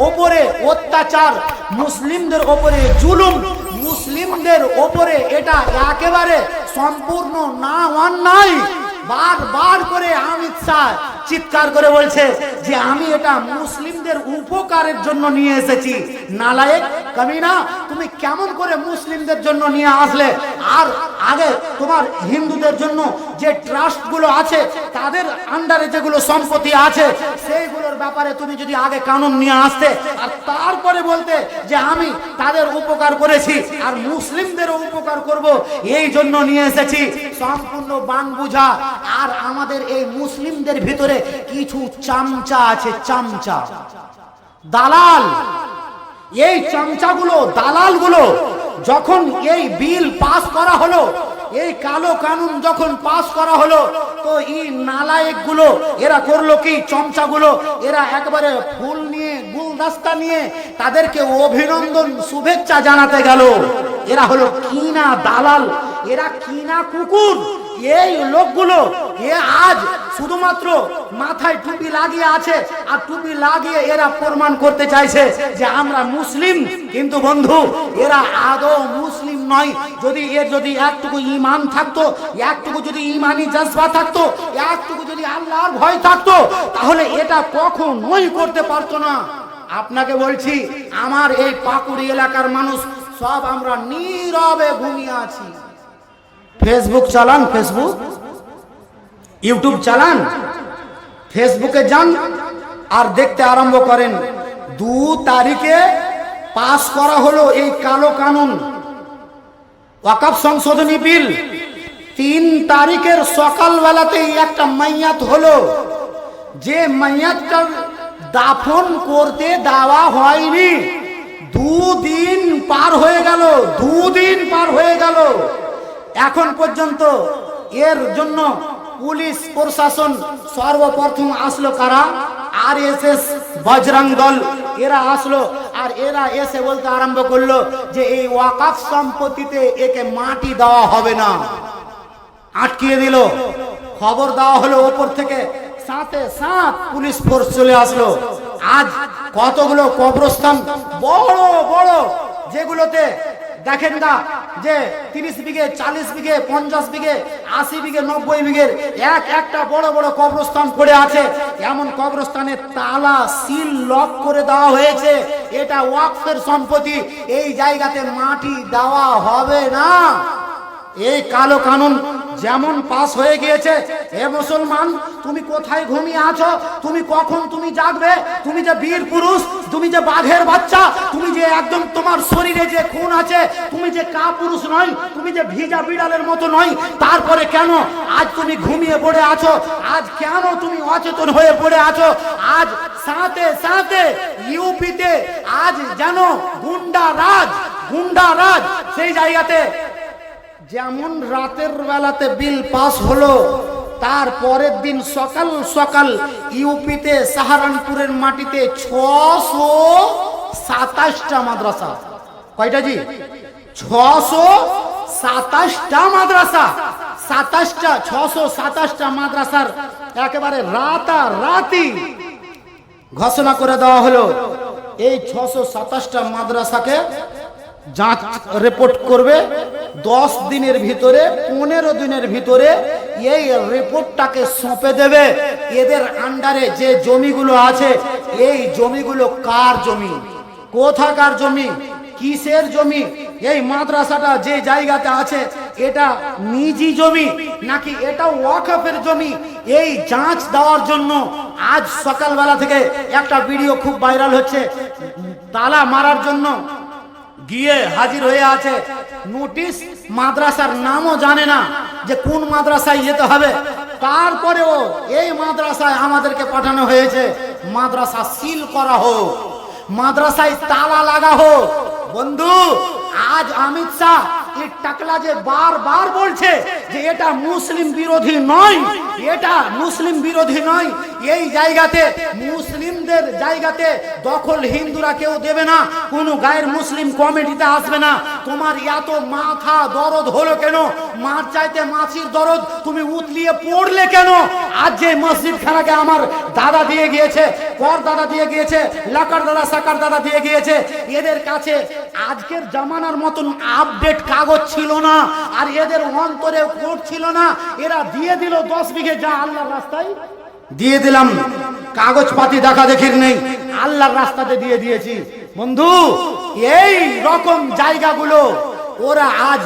ওপরে অত্যাচার, মুসলিমদের ওপরে জুলুম, মুসলিমদের ওপরে এটা একেবারে সম্পূর্ণ না অন্যায়। বারবার করে অমিত শাহ চিৎকার করে বলছে যে আমি এটা মুসলিমদের উপকারের জন্য নিয়ে এসেছি। নালায়েক কামিনা, তুমি কেমন করে মুসলিমদের জন্য নিয়ে আসলে? আর আগে তোমার হিন্দুদের জন্য যে ট্রাস্টগুলো আছে, তাদের আন্ডারে যেগুলো সম্পত্তি আছে, সেইগুলোর ব্যাপারে তুমি যদি আগে কানুন নিয়ে আসতে, আর তারপরে বলতে যে আমি তাদের উপকার করেছি আর মুসলিমদেরও উপকার করব, এই জন্য নিয়ে এসেছি। সম্পূর্ণ বান বুঝা। আর আমাদের এই মুসলিমদের ভিতরে কিছু চামচা আছে, চামচা দালাল। এই চামচাগুলো, দালালগুলো যখন এই বিল পাস করা হলো, এই কালো কানুন যখন পাস করা হলো, তো এই নালায়েক গুলো এরা করলো কি? চামচাগুলো এরা একবারে ফুল নিয়ে, গুলদস্তা নিয়ে তাদেরকে অভিনন্দন, শুভেচ্ছা জানাতে গেল। এরা হলো কিনা দালাল, এরা কিনা কুকুর। এই লোকগুলো আজ শুধুমাত্র মাথায় টুপি লাগিয়ে আছে, আর টুপি লাগিয়ে এরা প্রমাণ করতে চাইছে যে আমরা মুসলিম। কিন্তু বন্ধু, এরা আদৌ মুসলিম নয়। যদি একটুকু ঈমান থাকতো, একটুকু যদি ঈমানি জজবা থাকতো, একটুকু যদি আল্লাহর ভয় থাকতো, তাহলে এটা কখনোই করতে পারতো না। আপনাকে বলছি, আমার এই পাকুড়ি এলাকার মানুষ সব আমরা নীরবে ঘুমিয়ে আছি। ফেসবুক চালান, ফেসবুক, ইউটিউব চালান, ফেসবুকে যান আর দেখতে আরম্ভ করেন। 2 তারিখে পাস করা হলো এই কালো কানুন, ওয়াকফ সংশোধনী বিল। 3 তারিখের সকালবেলাতেই একটা মাইয়াত হলো, যে মাইয়াতটার দাফন করতে দেওয়া হয়নি। 2 দিন পার হয়ে গেল, 2 দিন পার হয়ে গেল। এখন পর্যন্ত এর জন্য পুলিশ প্রশাসন সর্বপ্রথম আসলো কারা? আরএসএস, বজরং দল, এরা আসলো। আর এরা এসে বলতে আরম্ভ করলো যে এই ওয়াকফ সম্পত্তিতে একে মাটি দেওয়া হবে না। আটকিয়ে দিল। খবর দেওয়া হলো ওপর থেকে, সাথে সাথ পুলিশ ফোর্স চলে আসলো। আজ কতগুলো কবরস্থান বড় বড়, যেগুলোতে দেখেন না যে 30 বিঘে, 40 বিঘে, 50 বিঘে, 80 বিঘে, 90 বিঘের একটা বড় বড় কবরস্থান পড়ে আছে। এমন কবরস্থানে তালা সিল লক করে দেওয়া হয়েছে, এটা ওয়াকফের সম্পত্তি, এই জায়গাতে মাটি দেওয়া হবে না। এই কালো কানুন যেমন পাস হয়ে গিয়েছে, হে মুসলমান, তুমি কোথায় ঘুমিয়ে আছো? তুমি কখন তুমি জাগবে? তুমি যে বীর পুরুষ, তুমি যে বাঘের বাচ্চা, তুমি যে একদম তোমার শরীরে যে খুন আছে, তুমি যে কা পুরুষ নয়, তুমি যে ভিজা বিড়ালের মতো নয়, তারপরে কেন আজ তুমি ঘুমিয়ে পড়ে আছো? আজ কেন তুমি অচেতন হয়ে পড়ে আছো? আজ সাথে সাথে ইউপিতে আজ যেন গুন্ডারাজ সেই জায়গাতে যেমন রাতের বেলাতে বিল পাস হলো, তার পরের দিন সকাল সকাল ইউপিতে সাহারানপুরের মাটিতে 627টা মাদ্রাসা। কয়টা জি? 627টা মাদ্রাসা। 627টা মাদ্রাসার একেবারে রাতারাতি ঘোষণা করে দেওয়া হলো এই 627টা মাদ্রাসাকে যাঁচ রিপোর্ট করবে 10 দিনের ভিতরে, 15 দিনের ভিতরে এই রিপোর্টটাকে সঁপে দেবে। এদের আন্ডারে যে জমিগুলো আছে, এই জমিগুলো কার জমি, কোথাকার জমি, কিসের জমি, এই মাদ্রাসাটা যে জায়গাতে আছে এটা নিজি জমি নাকি এটা ওয়াকফের জমি, এই যাঁচ দেওয়ার জন্য আজ সকালবেলা থেকে একটা ভিডিও খুব ভাইরাল হচ্ছে। তালা মারার জন্য গিয়ে হাজির হয়ে আছে, নোটিশ, মাদ্রাসার নামও জানে না যে কোন মাদ্রাসায় যেতে হবে। তারপরেও এই মাদ্রাসায় আমাদেরকে পাঠানো হয়েছে, মাদ্রাসা সিল করা হোক, মাদ্রাসায় তালা লাগা হোক। বন্ধু, আজ অমিত শাহ এই টাকলা যে বারবার বলছে যে এটা মুসলিম বিরোধী নয়, এটা মুসলিম বিরোধী নয়। এই জায়গাতে মুসলিমদের জায়গাতে দখল হিন্দুরা কেউ দেবে না, কোনো গায়ের মুসলিম কমিটিতে আসবে না। তোমার এত মাথা দরদ হলো কেন? মার চাইতে মাছির দরদ তুমি উতলিয়ে পড়লে কেন? আজ যে মসজিদ খানাকে আমার দাদা দিয়ে গিয়েছে, পর দাদা দিয়ে গিয়েছে, লাকার দাদা সাকার দাদা দিয়ে গিয়েছে, এদের কাছে আজকের জামানার মতন আপডেট কাগজ ছিল না, আর এদের অন্তরে কোট ছিল না। এরা দিয়ে দিল 10 বিঘে, যা আল্লাহর রাস্তায় দিয়ে দিলাম, কাগজ পাতি দেখা দেখির নেই, আল্লাহর রাস্তাতে দিয়ে দিয়েছি। বন্ধু, এই রকম জায়গাগুলো ওরা আজ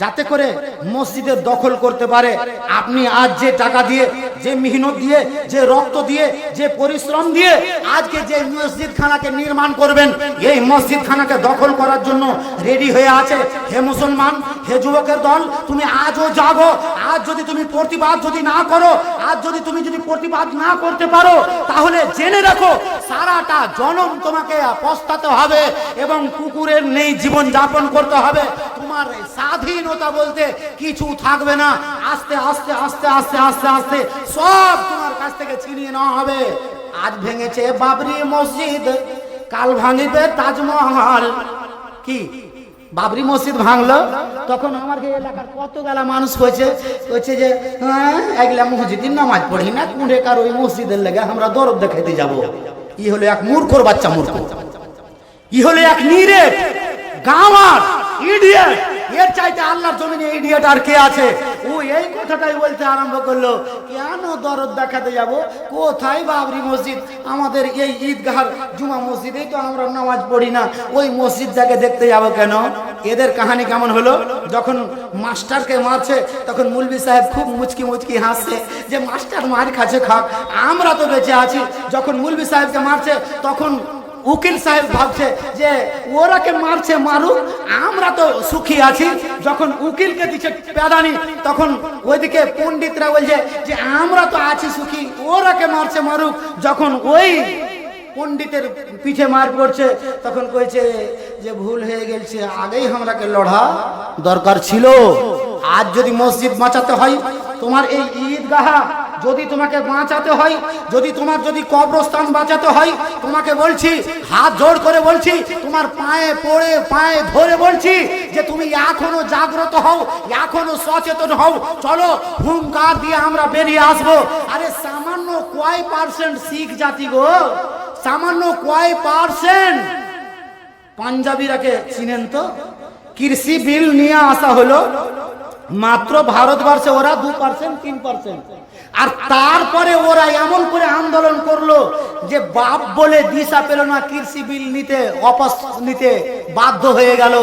যাতে করে মসজিদের দখল করতে পারে, আপনি আজ যে টাকা দিয়ে, যে মেহনত দিয়ে, যে রক্ত দিয়ে, যে পরিশ্রম দিয়ে আজকে যে মসজিদ খানাকে নির্মাণ করবেন, এই মসজিদ খানাকে দখল করার জন্য রেডি হয়ে আছে। হে মুসলমান, হে যুবকের দল, তুমি আজও জাগো। আজ যদি তুমি প্রতিবাদ যদি না করো, আজ যদি তুমি প্রতিবাদ না করতে পারো, তাহলে জেনে রাখো সারাটা জনম তোমাকে পস্তাতে হবে এবং কুকুরের নেই জীবন যাপন করতে হবে। তোমার স্বাধীনতা বলতে কিছু থাকবে না। আস্তে আস্তে আস্তে আস্তে আস্তে আস্তে সব তোমার কাছ থেকে ছিনিয়ে নেওয়া হবে। আজ ভেঙেছে বাবরি মসজিদ, কাল ভাঙিবে তাজমহল। কি বাবরি মসজিদ ভাঙলো, তখন আমার এলাকার কত গেলা মানুষ হয়েছে যে এগুলা মসজিদের নামাজ পড়ি না, কুঁড়ে কার ওই মসজিদের লেগে আমরা দরদ দেখাইতে যাব। ই হলো এক মূর্খর বাচ্চা, মূর্খ। ই হলো এক নিরেট গাওয়ার ইডিয়েট। এর চাইতে আল্লাহর জমিনে ইডিয়েট আর কে আছে? ও এই কথাটাই বলতে আরম্ভ করলো, কেন দরদ দেখাতে যাব? কোথায় বাবরি মসজিদ? আমাদের এই ঈদগাহর জুমা মসজিদেই তো আমরা নামাজ পড়ি না, ওই মসজিদটাকে দেখতে যাব কেন? এদের কাহিনী কেমন হলো? যখন মাস্টারকে মারছে তখন মুলবি সাহেব খুব মুচকি মুচকি হাসছে যে মাস্টার মার খাচ্ছে খাক, আমরা তো বেঁচে আছি। যখন মুলবি সাহেবকে মারছে তখন উকিল সাহেব ভাবছে যে ওরাকে মারছে মারুক, আমরা তো সুখী আছি। যখন উকিলকে দিচ্ছে প্যাদানি, তখন ওইদিকে পণ্ডিতরা বলছে যে আমরা তো আছি সুখী, ওরাকে মারছে মারুক। যখন ওই পণ্ডিতের পিঠে মার পড়ছে তখন কইছে যে ভুল হয়ে গেছে, আগেই আমরাকে লড়া দরকার ছিল। আজ যদি মসজিদ বাঁচাতে হয়, তোমার এই ঈদগাহ যদি তোমাকে বাঁচাতে হয়, যদি তোমার যদি কবরস্থান বাঁচাতে হয়, তোমাকে বলছি, হাত জোড় করে বলছি, তোমার পায়ে পড়ে পায়ে ধরে বলছি যে তুমি এখনো জাগ্রত হও, এখনো সচেতন হও। চলো হুঙ্কার দিয়ে আমরা বেরিয়ে আসবো। আরে সামান্য কয় পার্সেন্ট শিখ জাতি গো, সামান্য কয় পার্সেন্ট? পাঞ্জাবিরাকে চিনেন তো? কৃষি বিল নিয়ে আসা হলো, মাত্র ভারতবর্ষে ওরা 2% 3%, আর তারপরে ওরা এমন করে আন্দোলন করলো যে বাপ বলে দিশা পেল না, কৃষি বিল নিতে অপাস নিতে বাধ্য হয়ে গেল।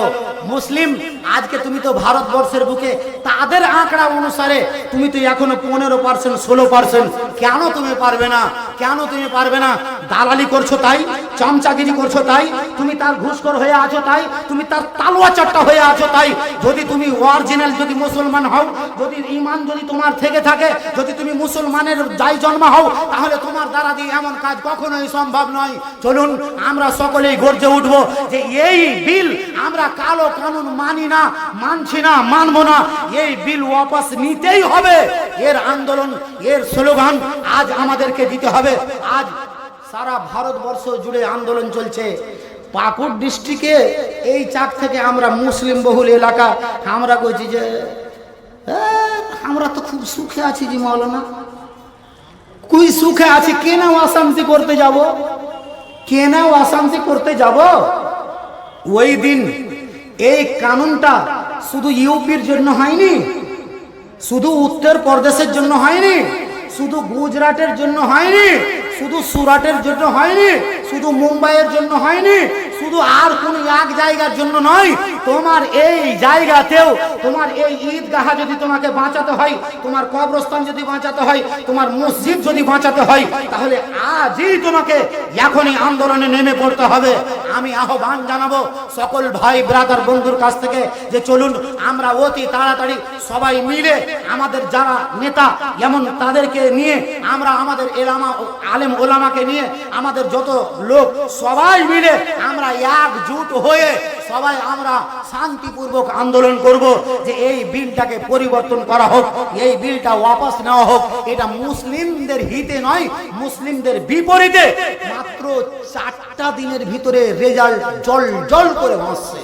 মুসলিম আজকে তুমি তো ভারতবর্ষের বুকে তাদের আঁকড়া অনুসারে তুমি তো এখনো 15% 16%। কেন তুমি পারবে না? কেন তুমি পারবে না? দালালি করছো তাই, চামচাগিরি করছো তাই, তুমি তার ঘুষখোর হয়ে আছো তাই, তুমি তার তালুয়া চাট্টা হয়ে আছো তাই। যদি তুমি অরিজিনাল যদি মুসলমান হও, যদি ঈমান যদি তোমার থেকে থাকে, যদি তুমি মুসলমানের যাই জন্ম হও, তাহলে তোমার দ্বারা দিয়ে এমন কাজ কখনোই সম্ভব নয়। চলুন আমরা সকলেই গর্জে উঠবো যে এই বিল আমরা কালো কানুন মানি না, মানছি না, মানবো না। এই বিল ওয়াপস নিতেই হবে। এর আন্দোলন, এর স্লোগান আজ আমাদেরকে দিতে হবে। আজ সারা ভারতবর্ষ জুড়ে আন্দোলন চলছে। পাকুড় ডিস্ট্রিক্টে এই চাক থেকে আমরা মুসলিম বহুল এলাকা, আমরা কইছি যে আমরা তো খুব সুখে আছি জি মৌলানা। কুই সুখে আছি, কেন অশান্তি করতে যাব? কেন অশান্তি করতে যাব? ওই দিন এই কানুনটা শুধু ইউপির জন্য হয়নি, শুধু উত্তর প্রদেশের জন্য হয়নি, শুধু গুজরাটের জন্য হয়নি, শুধু সুরাটের জন্য হয়নি, শুধু মুম্বাইয়ের জন্য হয়নি, শুধু আর কোন এক জায়গার জন্য নয়। তোমার এই জায়গাতেও তোমার এই ঈদগাহ যদি তোমাকে বাঁচাতে হয়, তোমার কবরস্থান যদি বাঁচাতে হয়, তোমার মসজিদ যদি বাঁচাতে হয়, তাহলে আজই তোমাকে এখনই আন্দোলনে নেমে পড়তে হবে। আমি আহ্বান জানাবো সকল ভাই ব্রাদার বন্ধুর কাছ থেকে যে চলুন আমরা অতি তাড়াতাড়ি সবাই মিলে আমাদের যারা নেতা এমন তাদেরকে নিয়ে আমরা আমাদের এলামা আলেম ওলামাকে নিয়ে আমাদের যত লোক সবাই মিলে আমরা একজুট হয়ে সবাই আমরা শান্তিপূর্বক আন্দোলন করব যে এই বিলটাকে পরিবর্তন করা হোক, এই বিলটা ওয়াপস নেওয়া হোক। এটা মুসলিমদের হিতে নয়, মুসলিমদের বিপরীতে। মাত্র 4টা দিনের ভিতরে রেজাল্ট জল জল করে ভাসছে।